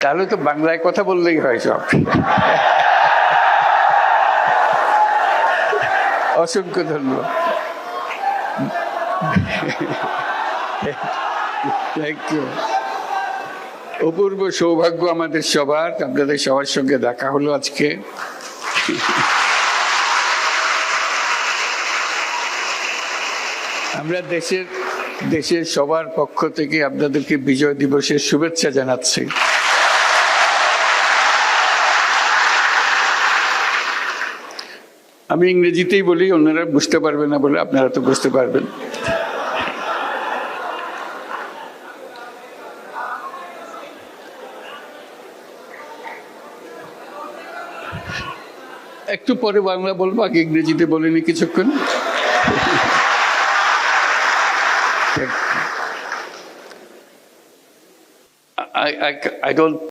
তাহলে তো বাংলায় কথা বললেই হয় সব। অসংখ্য ধন্যবাদ। Thank you. অপূর্ব সৌভাগ্য আমাদের সবার, আপনাদের সবার সঙ্গে দেখা হলো আজকে। আমরা দেশের সবার পক্ষ থেকে আপনাদেরকে বিজয় দিবসের শুভেচ্ছা জানাচ্ছি। আমি ইংরেজিতেই বলি, অন্যরা বুঝতে পারবে না বলে আপনারা তো বুঝতে পারবেন। একটু পরে বাংলা বলবো, আগে ইংরেজিতে বলিনি কিছুক্ষণ। I don't